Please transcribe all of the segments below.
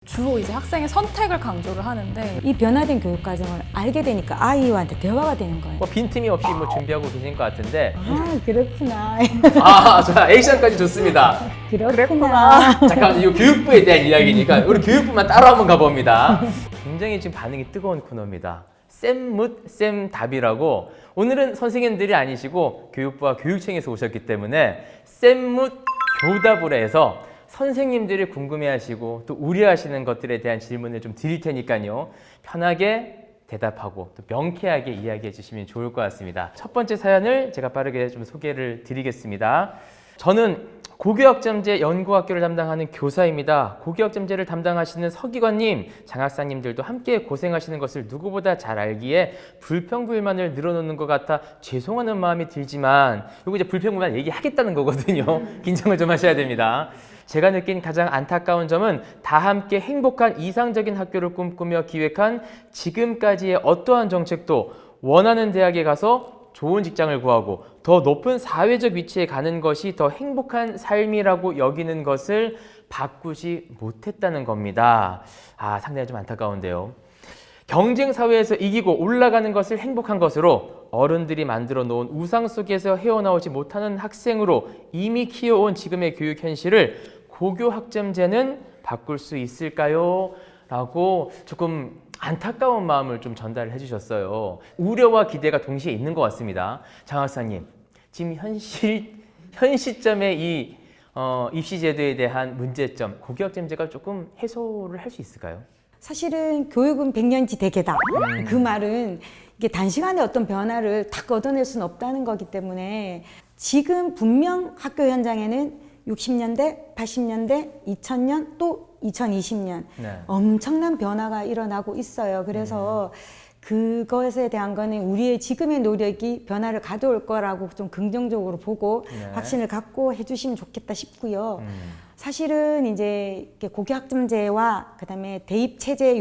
주로 이제 학생의 선택을 강조를 하는데 이 변화된 교육 과정을 알게 되니까 아이와한테 대화가 되는 거예요. 뭐 빈틈이 없이 뭐 준비하고 계신 것 같은데. 아, 그렇구나. 자, 액션까지 좋습니다. 그렇구나. 잠깐만, 이거 교육부에 대한 이야기니까 우리 교육부만 따로 한번 가봅니다. 굉장히 지금 반응이 뜨거운 코너입니다. 쌤묻 쌤답이라고. 오늘은 선생님들이 아니시고 교육부와 교육청에서 오셨기 때문에 쌤묻 교답을 해서 선생님들이 궁금해하시고 또 우려하시는 것들에 대한 질문을 좀 드릴 테니까요. 편하게 대답하고 또 명쾌하게 이야기해 주시면 좋을 것 같습니다. 첫 번째 사연을 제가 빠르게 좀 소개를 드리겠습니다. 저는 고교학점제 연구학교를 담당하는 교사입니다. 고교학점제를 담당하시는 서기관님, 장학사님들도 함께 고생하시는 것을 누구보다 잘 알기에 불평불만을 늘어놓는 것 같아 죄송하는 마음이 들지만 이거 이제 불평불만 얘기하겠다는 거거든요. 긴장을 좀 하셔야 됩니다. 제가 느낀 가장 안타까운 점은 다 함께 행복한 이상적인 학교를 꿈꾸며 기획한 지금까지의 어떠한 정책도 원하는 대학에 가서 좋은 직장을 구하고 더 높은 사회적 위치에 가는 것이 더 행복한 삶이라고 여기는 것을 바꾸지 못했다는 겁니다. 상당히 좀 안타까운데요. 경쟁 사회에서 이기고 올라가는 것을 행복한 것으로 어른들이 만들어 놓은 우상 속에서 헤어나오지 못하는 학생으로 이미 키워온 지금의 교육 현실을 고교 학점제는 바꿀 수 있을까요? 라고 조금 안타까운 마음을 좀 전달을 해주셨어요. 우려와 기대가 동시에 있는 것 같습니다. 장 학사님, 지금 현 시점의 이 입시제도에 대한 문제점, 고교학점제가 조금 해소를 할 수 있을까요? 사실은 교육은 백년지 대계다. 그 말은 이게 단시간에 어떤 변화를 탁 얻어낼 수는 없다는 거기 때문에 지금 분명 학교 현장에는 60년대, 80년대, 2000년 또 2020년 네. 엄청난 변화가 일어나고 있어요. 그래서 그것에 대한 거는 우리의 지금의 노력이 변화를 가져올 거라고 좀 긍정적으로 보고 확신을 갖고 해주시면 좋겠다 싶고요. 사실은 이제 고교학점제와 그다음에 대입체제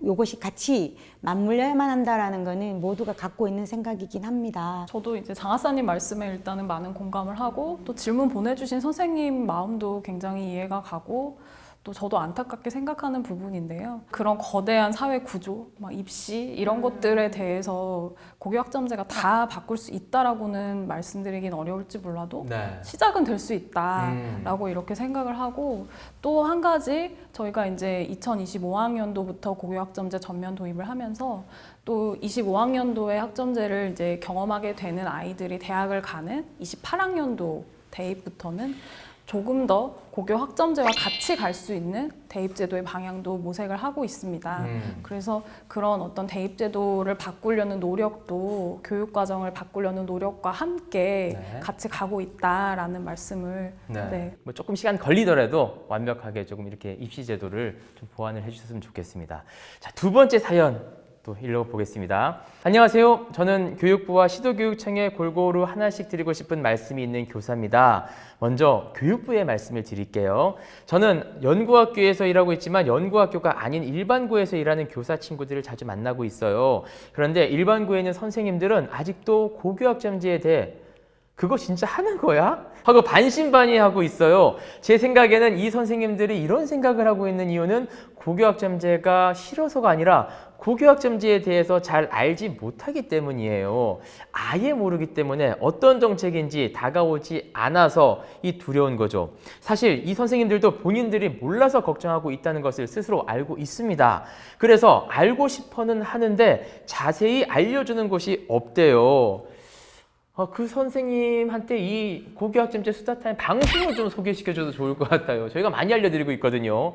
요것이 같이 맞물려야만 한다라는 거는 모두가 갖고 있는 생각이긴 합니다. 저도 이제 장하사님 말씀에 일단은 많은 공감을 하고 또 질문 보내주신 선생님 마음도 굉장히 이해가 가고 또 저도 안타깝게 생각하는 부분인데요. 그런 거대한 사회 구조, 막 입시 이런 것들에 대해서 고교학점제가 다 바꿀 수 있다라고는 말씀드리긴 어려울지 몰라도 네. 시작은 될 수 있다라고 이렇게 생각을 하고 또 한 가지 저희가 이제 2025학년도부터 고교학점제 전면 도입을 하면서 또 25학년도에 학점제를 이제 경험하게 되는 아이들이 대학을 가는 28학년도 대입부터는 조금 더 고교 학점제와 같이 갈 수 있는 대입제도의 방향도 모색을 하고 있습니다. 그래서 그런 어떤 대입제도를 바꾸려는 노력도 교육과정을 바꾸려는 노력과 함께 같이 가고 있다라는 말씀을 뭐 조금 시간 걸리더라도 완벽하게 조금 이렇게 입시제도를 좀 보완을 해주셨으면 좋겠습니다. 자, 두 번째 사연 또 읽어보겠습니다. 안녕하세요. 저는 교육부와 시도교육청에 골고루 하나씩 드리고 싶은 말씀이 있는 교사입니다. 먼저 교육부의 말씀을 드릴게요. 저는 연구학교에서 일하고 있지만 연구학교가 아닌 일반고에서 일하는 교사 친구들을 자주 만나고 있어요. 그런데 일반고에 있는 선생님들은 아직도 고교학점제에 대해 그거 진짜 하는 거야? 하고 반신반의하고 있어요. 제 생각에는 이 선생님들이 이런 생각을 하고 있는 이유는 고교학점제가 싫어서가 아니라 고교학점제에 대해서 잘 알지 못하기 때문이에요. 아예 모르기 때문에 어떤 정책인지 다가오지 않아서 이 두려운 거죠. 사실 이 선생님들도 본인들이 몰라서 걱정하고 있다는 것을 스스로 알고 있습니다. 그래서 알고 싶어는 하는데 자세히 알려주는 곳이 없대요. 그 선생님한테 이 고교학점제 수다타임 방송을 좀 소개시켜줘도 좋을 것 같아요. 저희가 많이 알려드리고 있거든요.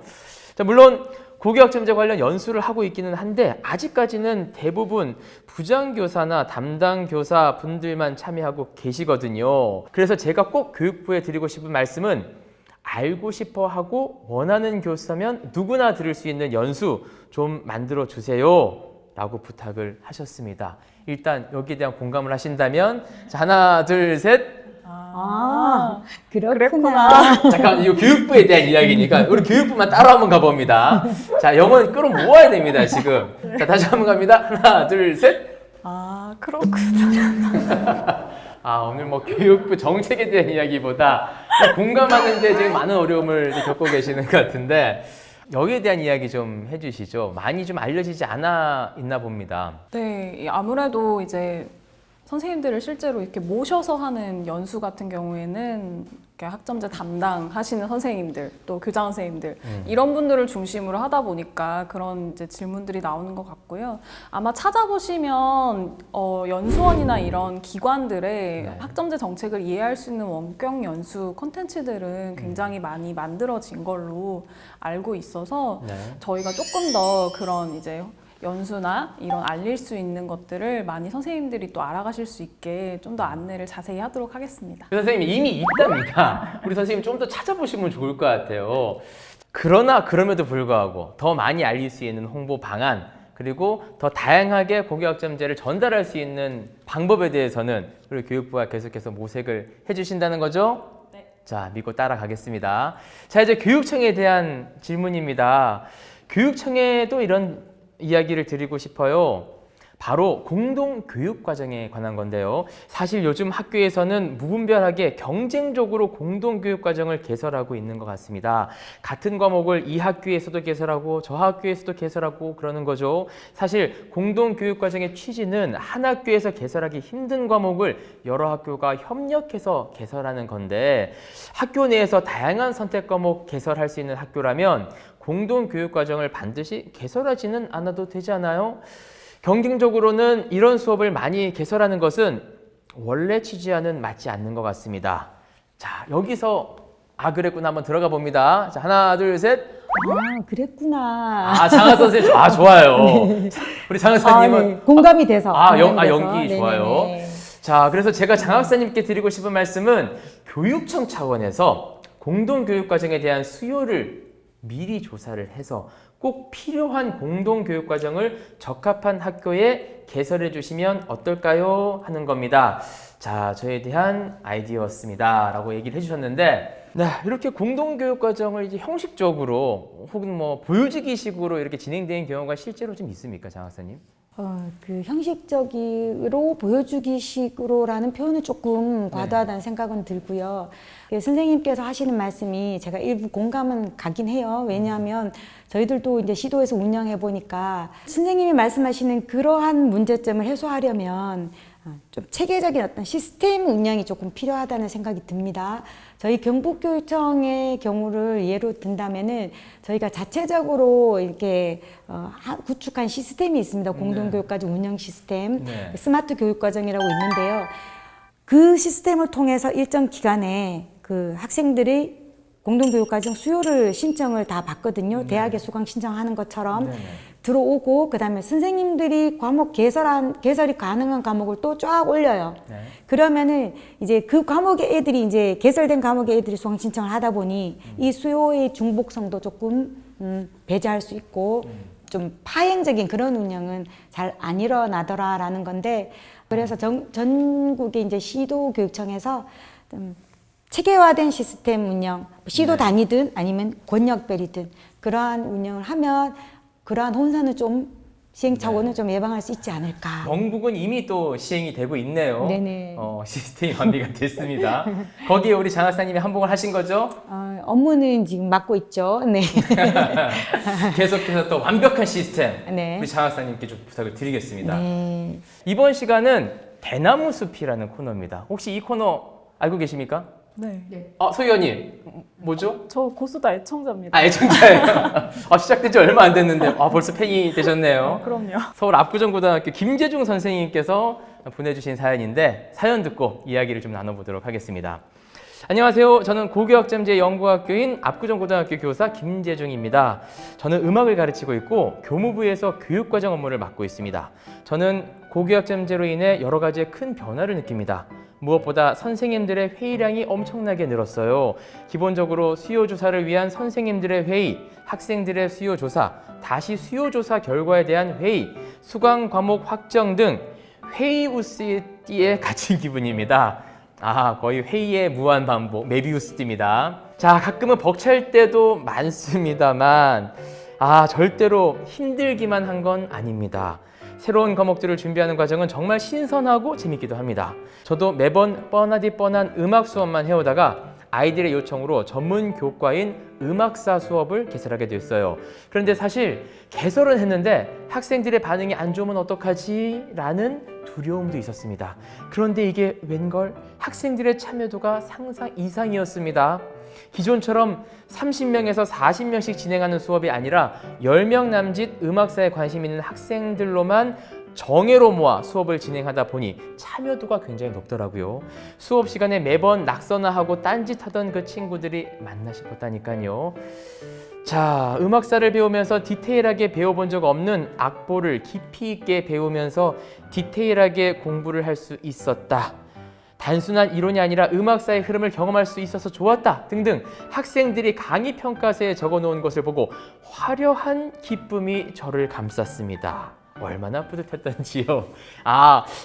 자, 물론 고교학점제 관련 연수를 하고 있기는 한데 아직까지는 대부분 부장교사나 담당교사 분들만 참여하고 계시거든요. 그래서 제가 꼭 교육부에 드리고 싶은 말씀은 알고 싶어 하고 원하는 교사면 누구나 들을 수 있는 연수 좀 만들어 주세요 라고 부탁을 하셨습니다. 일단 여기에 대한 공감을 하신다면 자, 하나, 둘, 셋. 그렇구나. 잠깐, 이거 교육부에 대한 이야기니까 우리 교육부만 따로 한번 가봅니다. 자, 영혼 끌어모아야 됩니다, 지금. 자, 다시 한번 갑니다. 하나, 둘, 셋. 그렇구나. 오늘 뭐 교육부 정책에 대한 이야기보다 공감하는데 지금 많은 어려움을 겪고 계시는 것 같은데 여기에 대한 이야기 좀 해주시죠. 많이 좀 알려지지 않아 있나 봅니다. 네, 아무래도 이제 선생님들을 실제로 이렇게 모셔서 하는 연수 같은 경우에는 이렇게 학점제 담당하시는 선생님들, 또 교장 선생님들 이런 분들을 중심으로 하다 보니까 그런 이제 질문들이 나오는 것 같고요. 아마 찾아보시면 연수원이나 이런 기관들의 네. 학점제 정책을 이해할 수 있는 원격 연수 콘텐츠들은 굉장히 많이 만들어진 걸로 알고 있어서 네. 저희가 저희가 조금 더 그런 이제 연수나 이런 알릴 수 있는 것들을 많이 선생님들이 또 알아가실 수 있게 좀 더 안내를 자세히 하도록 하겠습니다. 그 선생님이 이미 있답니다. 우리 선생님 좀 더 찾아보시면 좋을 것 같아요. 그러나 그럼에도 불구하고 더 많이 알릴 수 있는 홍보 방안, 그리고 더 다양하게 고교학점제를 전달할 수 있는 방법에 대해서는 우리 교육부가 계속해서 모색을 해주신다는 거죠? 네. 자, 믿고 따라가겠습니다. 자, 이제 교육청에 대한 질문입니다. 교육청에도 이런 이야기를 드리고 싶어요. 바로 공동교육과정에 관한 건데요. 사실 요즘 학교에서는 무분별하게 경쟁적으로 공동교육과정을 개설하고 있는 것 같습니다. 같은 과목을 이 학교에서도 개설하고 저 학교에서도 개설하고 그러는 거죠. 사실 공동교육과정의 취지는 한 학교에서 개설하기 힘든 과목을 여러 학교가 협력해서 개설하는 건데, 학교 내에서 다양한 선택 과목 개설할 수 있는 학교라면 공동교육과정을 반드시 개설하지는 않아도 되지 않아요? 경쟁적으로는 이런 수업을 많이 개설하는 것은 원래 취지와는 맞지 않는 것 같습니다. 자, 여기서 그랬구나 한번 들어가 봅니다. 자, 하나, 둘, 셋. 아, 그랬구나. 장하 선생님, 좋아요. 우리 장하사님은 네. 공감이 돼서. 연기 좋아요. 네네네. 자, 그래서 제가 장학사님께 드리고 싶은 말씀은 교육청 차원에서 공동교육과정에 대한 수요를 미리 조사를 해서 꼭 필요한 공동교육과정을 적합한 학교에 개설해 주시면 어떨까요? 하는 겁니다. 자, 저에 대한 아이디어였습니다. 라고 얘기를 해주셨는데, 네, 이렇게 공동교육과정을 이제 형식적으로 혹은 뭐 보여주기식으로 이렇게 진행되는 경우가 실제로 좀 있습니까, 장학사님? 그 형식적으로 보여주기식으로라는 표현은 조금 과도하다는 생각은 들고요. 선생님께서 하시는 말씀이 제가 일부 공감은 가긴 해요. 왜냐하면 저희들도 이제 시도에서 운영해 보니까 선생님이 말씀하시는 그러한 문제점을 해소하려면 좀 체계적인 어떤 시스템 운영이 조금 필요하다는 생각이 듭니다. 저희 경북교육청의 경우를 예로 든다면은 저희가 자체적으로 이렇게 구축한 시스템이 있습니다. 공동교육과정 운영 시스템, 네. 스마트 교육과정이라고 있는데요. 그 시스템을 통해서 일정 기간에 그 학생들이 공동교육과정 수요를 신청을 다 받거든요. 대학에 수강 신청하는 것처럼. 네네. 들어오고 그다음에 선생님들이 과목 개설이 가능한 과목을 또 쫙 올려요. 네. 그러면은 이제 그 과목의 애들이 이제 개설된 과목의 애들이 수강 신청을 하다 보니 이 수요의 중복성도 조금 배제할 수 있고 좀 파행적인 그런 운영은 잘 안 일어나더라라는 건데, 그래서 전국의 이제 시도교육청에서 좀 체계화된 시스템 운영, 시도 단위든 아니면 권역별이든 그러한 운영을 하면 그러한 혼선은 좀 시행착오는 좀 예방할 수 있지 않을까. 경북은 이미 또 시행이 되고 있네요. 네네. 시스템이 완비가 됐습니다. 거기에 우리 장학사님이 한복을 하신 거죠? 업무는 지금 맡고 있죠. 네. 계속해서 또 완벽한 시스템 네. 우리 장학사님께 좀 부탁을 드리겠습니다. 네. 이번 시간은 대나무 숲이라는 코너입니다. 혹시 이 코너 알고 계십니까? 네. 소 의원님, 뭐죠? 저 고수다 애청자입니다. 애청자예요. 시작된 지 얼마 안 됐는데 벌써 팬이 되셨네요. 그럼요. 서울 압구정고등학교 김재중 선생님께서 보내주신 사연인데, 사연 듣고 이야기를 좀 나눠보도록 하겠습니다. 안녕하세요. 저는 고교학점제 연구학교인 압구정고등학교 교사 김재중입니다. 저는 음악을 가르치고 있고 교무부에서 교육과정 업무를 맡고 있습니다. 저는 고교학점제로 인해 여러 가지의 큰 변화를 느낍니다. 무엇보다 선생님들의 회의량이 엄청나게 늘었어요. 기본적으로 수요조사를 위한 선생님들의 회의, 학생들의 수요조사, 다시 수요조사 결과에 대한 회의, 수강 과목 확정 등 회의우스띠에 갇힌 기분입니다. 거의 회의의 무한 반복, 메비우스띠입니다. 자, 가끔은 벅찰 때도 많습니다만 절대로 힘들기만 한 건 아닙니다. 새로운 과목들을 준비하는 과정은 정말 신선하고 재밌기도 합니다. 저도 매번 뻔하디 뻔한 음악 수업만 해오다가 아이들의 요청으로 전문 교과인 음악사 수업을 개설하게 됐어요. 그런데 사실 개설은 했는데 학생들의 반응이 안 좋으면 어떡하지? 라는 두려움도 있었습니다. 그런데 이게 웬걸 학생들의 참여도가 상상 이상이었습니다. 기존처럼 30명에서 40명씩 진행하는 수업이 아니라 10명 남짓 음악사에 관심 있는 학생들로만 정예로 모아 수업을 진행하다 보니 참여도가 굉장히 높더라고요. 수업 시간에 매번 낙서나 하고 딴짓하던 그 친구들이 맞나 싶었다니까요. 자, 음악사를 배우면서 디테일하게 배워본 적 없는 악보를 깊이 있게 배우면서 디테일하게 공부를 할 수 있었다. 단순한 이론이 아니라 음악사의 흐름을 경험할 수 있어서 좋았다 등등 학생들이 강의 평가서에 적어놓은 것을 보고 화려한 기쁨이 저를 감쌌습니다. 얼마나 뿌듯했던지요.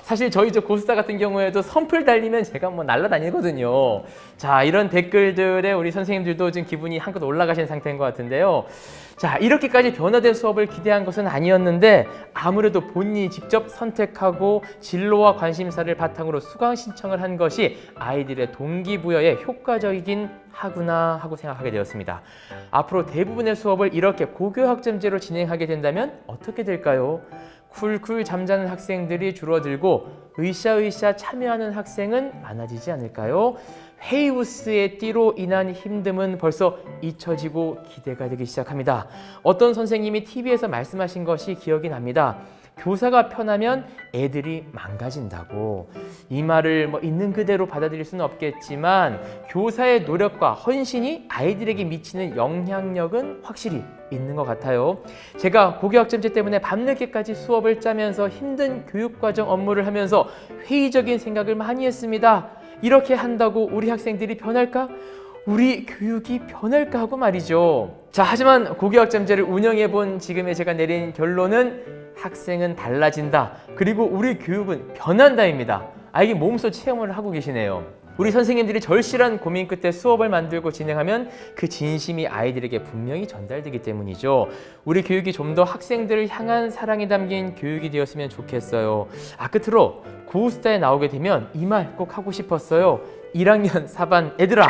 사실 저희 고수사 같은 경우에도 선풀 달리면 제가 날아다니거든요. 자, 이런 댓글들에 우리 선생님들도 지금 기분이 한껏 올라가신 상태인 것 같은데요. 자, 이렇게까지 변화된 수업을 기대한 것은 아니었는데 아무래도 본인이 직접 선택하고 진로와 관심사를 바탕으로 수강 신청을 한 것이 아이들의 동기부여에 효과적이긴 하구나 하고 생각하게 되었습니다. 앞으로 대부분의 수업을 이렇게 고교학점제로 진행하게 된다면 어떻게 될까요? 쿨쿨 잠자는 학생들이 줄어들고 으쌰으쌰 참여하는 학생은 많아지지 않을까요? 헤이우스의 띠로 인한 힘듦은 벌써 잊혀지고 기대가 되기 시작합니다. 어떤 선생님이 TV에서 말씀하신 것이 기억이 납니다. 교사가 편하면 애들이 망가진다고. 이 말을 있는 그대로 받아들일 수는 없겠지만 교사의 노력과 헌신이 아이들에게 미치는 영향력은 확실히 있는 것 같아요. 제가 고교학점제 때문에 밤늦게까지 수업을 짜면서 힘든 교육과정 업무를 하면서 회의적인 생각을 많이 했습니다. 이렇게 한다고 우리 학생들이 변할까? 우리 교육이 변할까 하고 말이죠. 자, 하지만 고교학점제를 운영해본 지금의 제가 내린 결론은 학생은 달라진다. 그리고 우리 교육은 변한다입니다. 이게 몸소 체험을 하고 계시네요. 우리 선생님들이 절실한 고민 끝에 수업을 만들고 진행하면 그 진심이 아이들에게 분명히 전달되기 때문이죠. 우리 교육이 좀 더 학생들을 향한 사랑이 담긴 교육이 되었으면 좋겠어요. 끝으로 고수다에 나오게 되면 이 말 꼭 하고 싶었어요. 1학년 4반 애들아,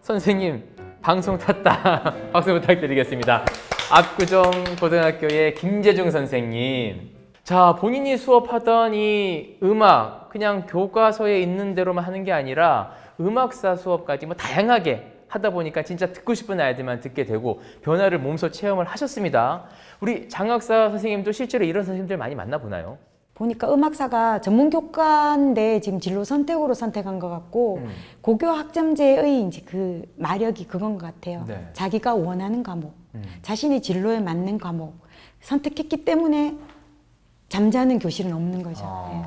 선생님 방송 탔다. 박수 부탁드리겠습니다. 압구정 고등학교의 김재중 선생님. 자, 본인이 수업하던 이 음악 그냥 교과서에 있는 대로만 하는 게 아니라 음악사 수업까지 다양하게 하다 보니까 진짜 듣고 싶은 아이들만 듣게 되고 변화를 몸소 체험을 하셨습니다. 우리 장학사 선생님도 실제로 이런 선생님들 많이 만나보나요? 보니까 음악사가 전문 교과인데 지금 진로 선택으로 선택한 것 같고 고교 학점제의 이제 그 마력이 그건 것 같아요. 네. 자기가 원하는 과목, 자신의 진로에 맞는 과목 선택했기 때문에 잠자는 교실은 없는 거죠.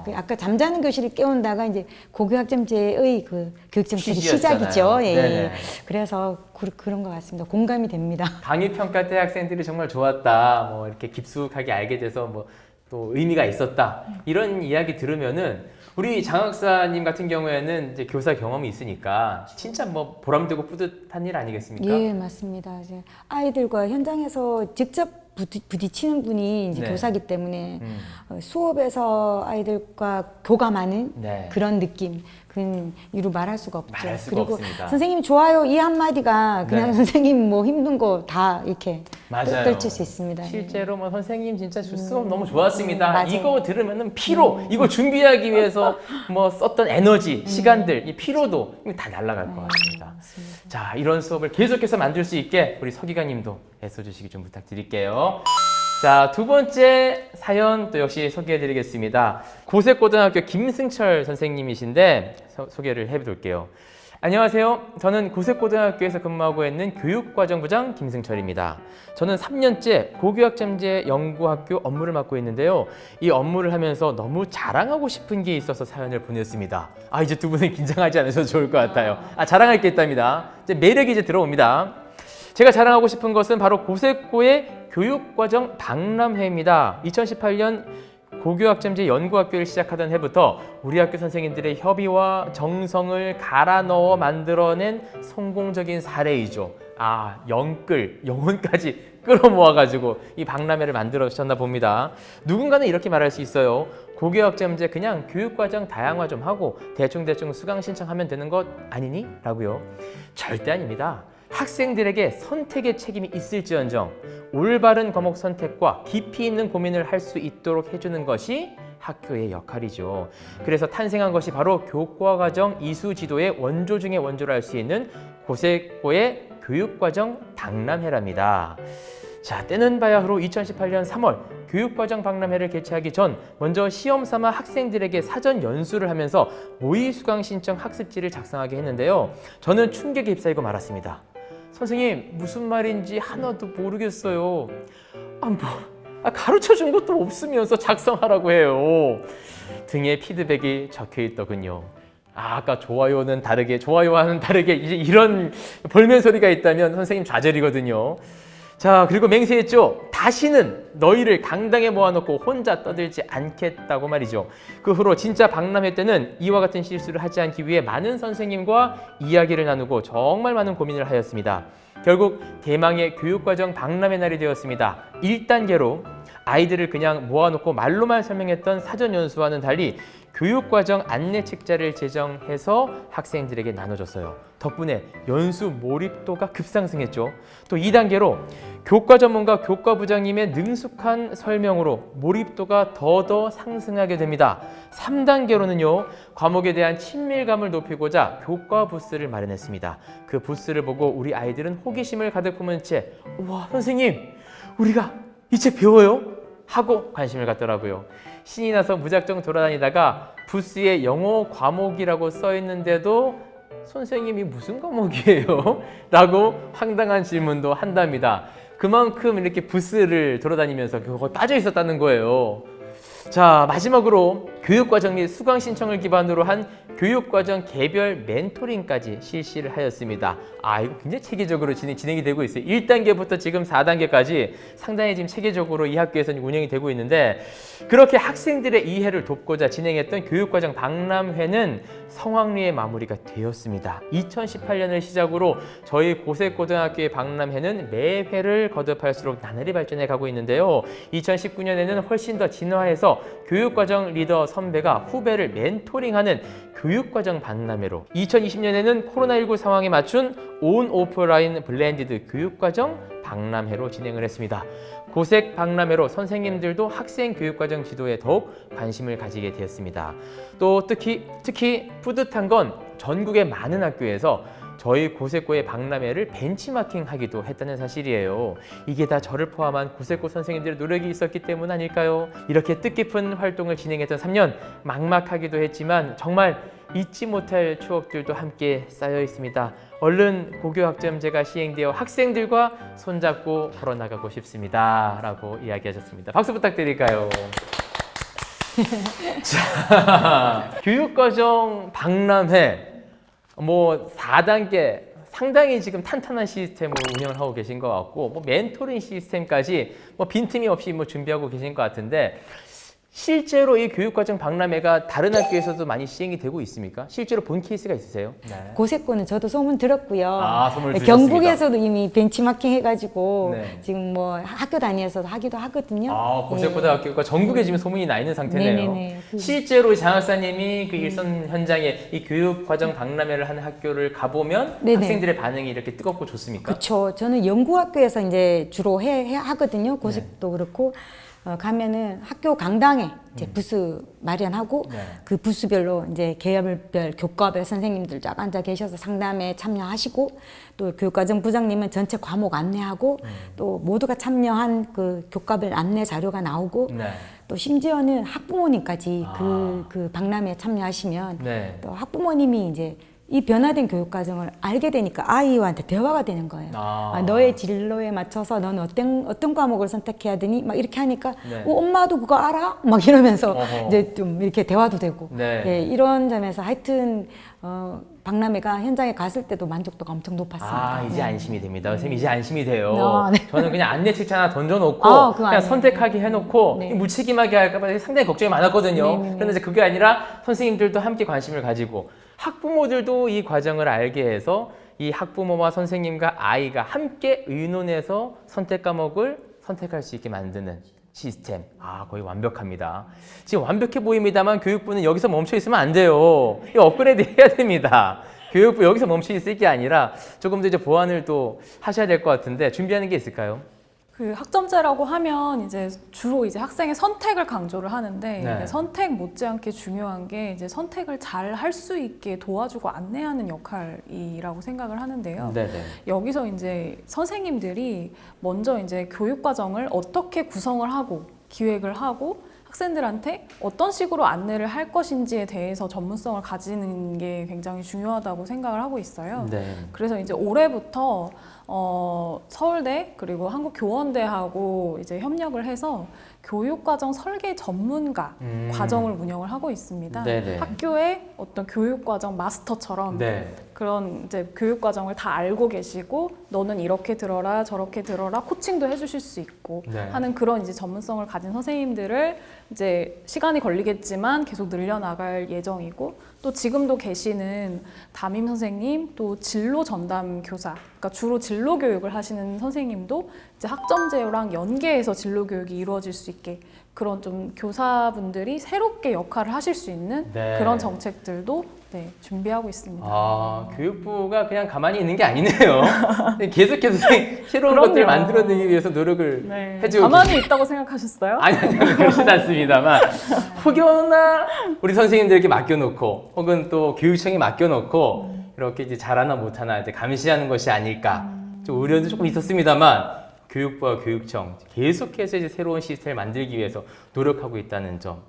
예. 아까 잠자는 교실을 깨운다가 이제 고교 학점제의 그 교육 정책의 시작이죠. 예. 그래서 그런 것 같습니다. 공감이 됩니다. 강의 평가 때 학생들이 정말 좋았다. 이렇게 깊숙하게 알게 돼서 또 의미가 있었다. 이런 이야기 들으면은 우리 장학사님 같은 경우에는 이제 교사 경험이 있으니까 진짜 보람되고 뿌듯한 일 아니겠습니까? 예, 맞습니다. 이제 아이들과 현장에서 직접 부딪히는 분이 이제 네. 교사기 때문에 수업에서 아이들과 교감하는 그런 느낌, 그건 이루 말할 수가 없죠. 말할 수가 그리고 없습니다. 선생님 좋아요 이 한마디가 그냥 네. 선생님 힘든 거 다 이렇게 맞아요. 떨칠 수 있습니다. 실제로 선생님 진짜 수업 너무 좋았습니다. 맞아요. 이거 들으면은 피로, 이거 준비하기 위해서 썼던 에너지, 시간들, 이 피로도 다 날아갈 것 같습니다. 맞습니다. 자, 이런 수업을 계속해서 만들 수 있게 우리 서기관님도 애써주시기 좀 부탁드릴게요. 자, 두 번째 사연 또 역시 소개해드리겠습니다. 고색고등학교 김승철 선생님이신데 소개를 해볼게요. 안녕하세요. 저는 고색고등학교에서 근무하고 있는 교육과정부장 김승철입니다. 저는 3년째 고교학점제 연구학교 업무를 맡고 있는데요. 이 업무를 하면서 너무 자랑하고 싶은 게 있어서 사연을 보냈습니다. 이제 두 분은 긴장하지 않으셔도 좋을 것 같아요. 자랑할 게 있답니다. 이제 매력이 들어옵니다. 제가 자랑하고 싶은 것은 바로 고색고의 교육과정 박람회입니다. 2018년 고교학점제 연구학교를 시작하던 해부터 우리 학교 선생님들의 협의와 정성을 갈아 넣어 만들어낸 성공적인 사례이죠. 영혼까지 끌어모아가지고 이 박람회를 만들어주셨나 봅니다. 누군가는 이렇게 말할 수 있어요. 고교학점제 그냥 교육과정 다양화 좀 하고 대충대충 수강 신청하면 되는 것 아니니? 라고요. 절대 아닙니다. 학생들에게 선택의 책임이 있을지언정 올바른 과목 선택과 깊이 있는 고민을 할 수 있도록 해주는 것이 학교의 역할이죠. 그래서 탄생한 것이 바로 교과과정 이수지도의 원조 중의 원조를 할 수 있는 고세고의 교육과정 박람회랍니다. 자, 때는 바야흐로 2018년 3월 교육과정 박람회를 개최하기 전 먼저 시험 삼아 학생들에게 사전 연수를 하면서 모의 수강 신청 학습지를 작성하게 했는데요. 저는 충격에 휩싸이고 말았습니다. 선생님, 무슨 말인지 하나도 모르겠어요. 가르쳐 준 것도 없으면서 작성하라고 해요. 등에 피드백이 적혀 있더군요. 아까 좋아요는 다르게, 좋아요와는 다르게 이제 이런 볼멘 소리가 있다면 선생님 좌절이거든요. 자, 그리고 맹세했죠. 다시는 너희를 강당에 모아놓고 혼자 떠들지 않겠다고 말이죠. 그 후로 진짜 박람회 때는 이와 같은 실수를 하지 않기 위해 많은 선생님과 이야기를 나누고 정말 많은 고민을 하였습니다. 결국 대망의 교육과정 박람회 날이 되었습니다. 1단계로 아이들을 그냥 모아놓고 말로만 설명했던 사전 연수와는 달리 교육과정 안내 책자를 제정해서 학생들에게 나눠줬어요. 덕분에 연수 몰입도가 급상승했죠. 또 2단계로 교과 전문가 교과부장님의 능숙한 설명으로 몰입도가 더더 상승하게 됩니다. 3단계로는요, 과목에 대한 친밀감을 높이고자 교과 부스를 마련했습니다. 그 부스를 보고 우리 아이들은 호기심을 가득 품은 채 우와, 선생님, 우리가 이 책 배워요? 하고 관심을 갖더라고요. 신이 나서 무작정 돌아다니다가 부스에 영어 과목이라고 써 있는데도 선생님이 무슨 과목이에요? 라고 황당한 질문도 한답니다. 그만큼 이렇게 부스를 돌아다니면서 그거 빠져 있었다는 거예요. 자, 마지막으로 교육과정 및 수강 신청을 기반으로 한 교육과정 개별 멘토링까지 실시를 하였습니다. 이거 굉장히 체계적으로 진행이 되고 있어요. 1단계부터 지금 4단계까지 상당히 지금 체계적으로 이 학교에서는 운영이 되고 있는데, 그렇게 학생들의 이해를 돕고자 진행했던 교육과정 박람회는 성황리에 마무리가 되었습니다. 2018년을 시작으로 저희 고색고등학교의 박람회는 매회를 거듭할수록 나날이 발전해 가고 있는데요. 2019년에는 훨씬 더 진화해서 교육과정 리더 선배가 후배를 멘토링하는 교육과정 박람회로, 2020년에는 코로나19 상황에 맞춘 온 오프라인 블렌디드 교육과정 박람회로 진행을 했습니다. 고색 박람회로 선생님들도 학생 교육과정 지도에 더욱 관심을 가지게 되었습니다. 또 특히 뿌듯한 건 전국의 많은 학교에서 저희 고색고의 박람회를 벤치마킹하기도 했다는 사실이에요. 이게 다 저를 포함한 고색고 선생님들의 노력이 있었기 때문 아닐까요? 이렇게 뜻깊은 활동을 진행했던 3년, 막막하기도 했지만 정말 잊지 못할 추억들도 함께 쌓여 있습니다. 얼른 고교학점제가 시행되어 학생들과 손잡고 걸어나가고 싶습니다. 라고 이야기하셨습니다. 박수 부탁드릴까요? 자, 교육과정 박람회 4단계 상당히 지금 탄탄한 시스템으로 운영을 하고 계신 것 같고, 멘토링 시스템까지 빈틈이 없이 준비하고 계신 것 같은데, 실제로 이 교육과정 박람회가 다른 학교에서도 많이 시행이 되고 있습니까? 실제로 본 케이스가 있으세요? 네. 고색고는 저도 소문 들었고요. 소문 들으셨습니까? 경북에서도 이미 벤치마킹 해가지고 네. 지금 학교 다니면서 하기도 하거든요. 고색고등학교가 전국에 지금 소문이 나 있는 상태네요. 네네네. 실제로 장 학사님이 그 일선 현장에 이 교육과정 박람회를 하는 학교를 가보면 네네. 학생들의 반응이 이렇게 뜨겁고 좋습니까? 그렇죠. 저는 연구학교에서 이제 주로 하거든요. 고색도 그렇고. 가면은 학교 강당에 이제 부스 마련하고 그 부스별로 이제 계열별 교과별 선생님들 쫙 앉아 계셔서 상담에 참여하시고, 또 교육과정 부장님은 전체 과목 안내하고 또 모두가 참여한 그 교과별 안내 자료가 나오고, 또 심지어는 학부모님까지 그 박람회에 참여하시면 또 학부모님이 이제 이 변화된 교육과정을 알게 되니까 아이한테 대화가 되는 거예요. 너의 진로에 맞춰서 넌 어떤 과목을 선택해야 되니? 막 이렇게 하니까 엄마도 그거 알아? 막 이러면서 이제 좀 이렇게 대화도 되고, 이런 점에서 하여튼 박람회가 현장에 갔을 때도 만족도가 엄청 높았습니다. 이제 안심이 됩니다. 선생님, 이제 안심이 돼요. 저는 그냥 안내 책자 하나 던져놓고 그냥 선택하게 해놓고 무책임하게 할까봐 상당히 걱정이 많았거든요. 그런데 이제 그게 아니라 선생님들도 함께 관심을 가지고 학부모들도 이 과정을 알게 해서 이 학부모와 선생님과 아이가 함께 의논해서 선택 과목을 선택할 수 있게 만드는 시스템. 거의 완벽합니다. 지금 완벽해 보입니다만 교육부는 여기서 멈춰 있으면 안 돼요. 이 업그레이드 해야 됩니다. 교육부 여기서 멈춰 있을 게 아니라 조금 더 이제 보완을 또 하셔야 될 것 같은데 준비하는 게 있을까요? 그 학점제라고 하면 이제 주로 이제 학생의 선택을 강조를 하는데 네. 이게 선택 못지않게 중요한 게 이제 선택을 잘 할 수 있게 도와주고 안내하는 역할이라고 생각을 하는데요. 네네. 여기서 이제 선생님들이 먼저 이제 교육 과정을 어떻게 구성을 하고 기획을 하고 학생들한테 어떤 식으로 안내를 할 것인지에 대해서 전문성을 가지는 게 굉장히 중요하다고 생각을 하고 있어요. 네. 그래서 이제 올해부터 서울대 그리고 한국교원대하고 이제 협력을 해서 교육과정 설계 전문가 과정을 운영을 하고 있습니다. 네네. 학교의 어떤 교육과정 마스터처럼 네. 그런 이제 교육과정을 다 알고 계시고 너는 이렇게 들어라 저렇게 들어라 코칭도 해주실 수 있고 네. 하는 그런 이제 전문성을 가진 선생님들을 이제 시간이 걸리겠지만 계속 늘려나갈 예정이고 또 지금도 계시는 담임 선생님 또 진로 전담 교사 그러니까 주로 진로 교육을 하시는 선생님도 이제 학점제랑 연계해서 진로 교육이 이루어질 수 있게 그런 좀 교사분들이 새롭게 역할을 하실 수 있는 네. 그런 정책들도 네, 준비하고 있습니다. 교육부가 그냥 가만히 있는 게 아니네요. 계속해서 새로운 그럼요. 것들을 만들어내기 위해서 노력을 네. 해주고 가만히 있다고 생각하셨어요? 아니, 그렇진 않습니다만 혹여나 우리 선생님들에게 맡겨놓고 혹은 또 교육청에 맡겨놓고 이렇게 이제 잘하나 못하나 이제 감시하는 것이 아닐까 좀 우려도 조금 있었습니다만 교육부와 교육청 계속해서 이제 새로운 시스템을 만들기 위해서 노력하고 있다는 점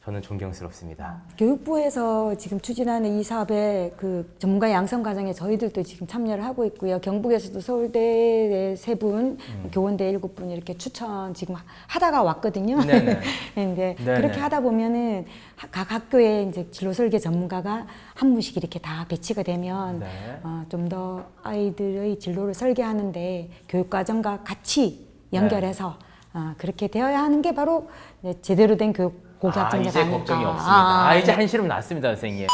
저는 존경스럽습니다. 교육부에서 지금 추진하는 이 사업에 그 전문가 양성 과정에 저희들도 지금 참여를 하고 있고요. 경북에서도 서울대에 3분, 교원대 7분 이렇게 추천 지금 하다가 왔거든요. 네네. 근데 네네. 그렇게 하다 보면은 각 학교에 이제 진로 설계 전문가가 한 분씩 이렇게 다 배치가 되면 네. 좀 더 아이들의 진로를 설계하는데 교육 과정과 같이 연결해서 그렇게 되어야 하는 게 바로 제대로 된 교육 고교학점제가 이제 아닐까. 걱정이 없습니다. 이제 한시름 났습니다, 선생님.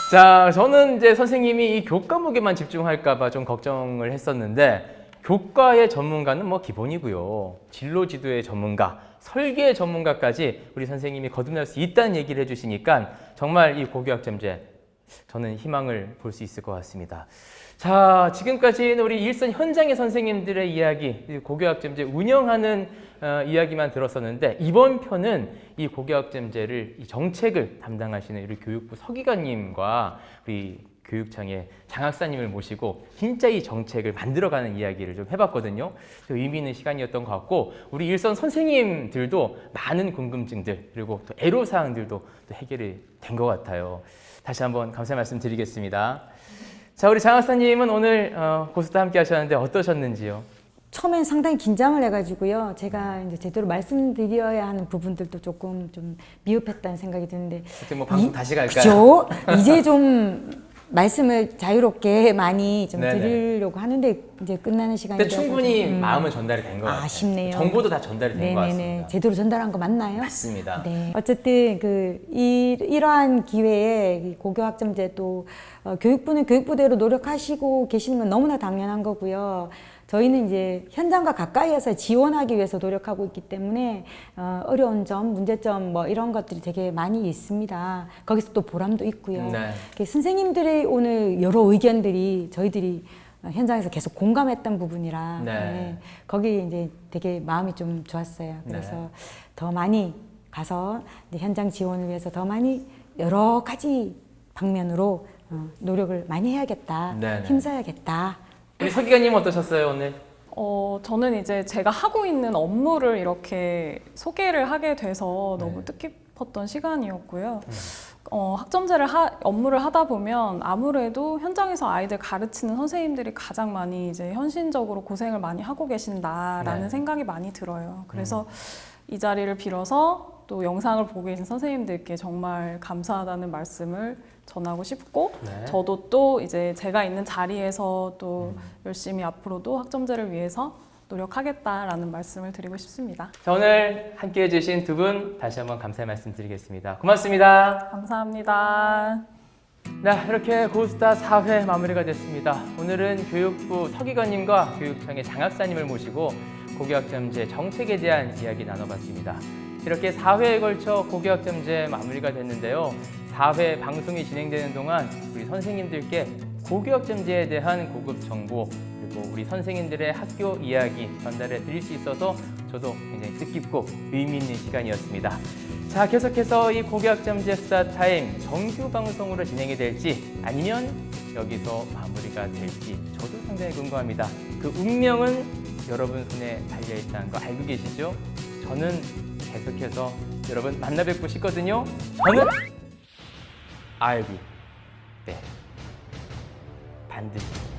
자, 저는 이제 선생님이 이 교과목에만 집중할까봐 좀 걱정을 했었는데 교과의 전문가는 뭐 기본이고요. 진로 지도의 전문가, 설계의 전문가까지 우리 선생님이 거듭날 수 있다는 얘기를 해주시니까 정말 이 고교학점제 저는 희망을 볼 수 있을 것 같습니다. 자, 지금까지는 우리 일선 현장의 선생님들의 이야기, 고교학점제 운영하는 이야기만 들었었는데 이번 편은 이 고교학점제를 이 정책을 담당하시는 우리 교육부 서기관님과 우리 교육청의 장학사님을 모시고 진짜 이 정책을 만들어가는 이야기를 좀 해봤거든요. 의미 있는 시간이었던 것 같고 우리 일선 선생님들도 많은 궁금증들 그리고 또 애로사항들도 또 해결이 된 것 같아요. 다시 한번 감사 말씀 드리겠습니다. 자, 우리 장학사님은 오늘 고수도 함께 하셨는데 어떠셨는지요? 처음엔 상당히 긴장을 해가지고요. 제가 이제 제대로 말씀드려야 하는 부분들도 조금 좀 미흡했다는 생각이 드는데. 어떻게 뭐 방송 다시 갈까요? 그죠? 이제 좀 말씀을 자유롭게 많이 좀 네네. 드리려고 하는데 이제 끝나는 시간이 근데 돼서 충분히 좀, 마음은 전달이 된 것 같아요. 아쉽네요. 정보도 다 전달이 된 것 같습니다. 제대로 전달한 거 맞나요? 맞습니다. 네. 어쨌든 이러한 기회에 이 고교학점제 또 교육부는 교육부대로 노력하시고 계시는 건 너무나 당연한 거고요. 저희는 이제 현장과 가까이에서 지원하기 위해서 노력하고 있기 때문에 어려운 점, 문제점 뭐 이런 것들이 되게 많이 있습니다. 거기서 또 보람도 있고요. 네. 선생님들의 오늘 여러 의견들이 저희들이 현장에서 계속 공감했던 부분이라 네. 거기 이제 되게 마음이 좀 좋았어요. 그래서 네. 더 많이 가서 이제 현장 지원을 위해서 더 많이 여러 가지 방면으로 노력을 많이 해야겠다, 네네. 힘써야겠다. 우리 서기관님 어떠셨어요 오늘? 저는 이제 제가 하고 있는 업무를 이렇게 소개를 하게 돼서 네. 너무 뜻깊었던 시간이었고요. 학점제를 업무를 하다 보면 아무래도 현장에서 아이들 가르치는 선생님들이 가장 많이 이제 현실적으로 고생을 많이 하고 계신다라는 네. 생각이 많이 들어요. 그래서 이 자리를 빌어서 또 영상을 보고 계신 선생님들께 정말 감사하다는 말씀을 전하고 싶고 네. 저도 또 이제 제가 있는 자리에서 또 열심히 앞으로도 학점제를 위해서 노력하겠다라는 말씀을 드리고 싶습니다. 자, 오늘 함께해 주신 두 분 다시 한번 감사의 말씀 드리겠습니다. 고맙습니다. 감사합니다. 네, 이렇게 고스타 4회 마무리가 됐습니다. 오늘은 교육부 서기관님과 교육청의 장학사님을 모시고 고교학점제 정책에 대한 이야기 나눠봤습니다. 이렇게 4회에 걸쳐 고교학점제 마무리가 됐는데요. 4회 방송이 진행되는 동안 우리 선생님들께 고교학점제에 대한 고급 정보 그리고 우리 선생님들의 학교 이야기 전달해 드릴 수 있어서 저도 굉장히 뜻깊고 의미 있는 시간이었습니다. 자, 계속해서 이 고교학점제 수다타임 정규 방송으로 진행이 될지 아니면 여기서 마무리가 될지 저도 상당히 궁금합니다. 그 운명은 여러분 손에 달려있다는 거 알고 계시죠? 저는 계속해서 여러분 만나 뵙고 싶거든요. 저는 알비. 네. 반드시.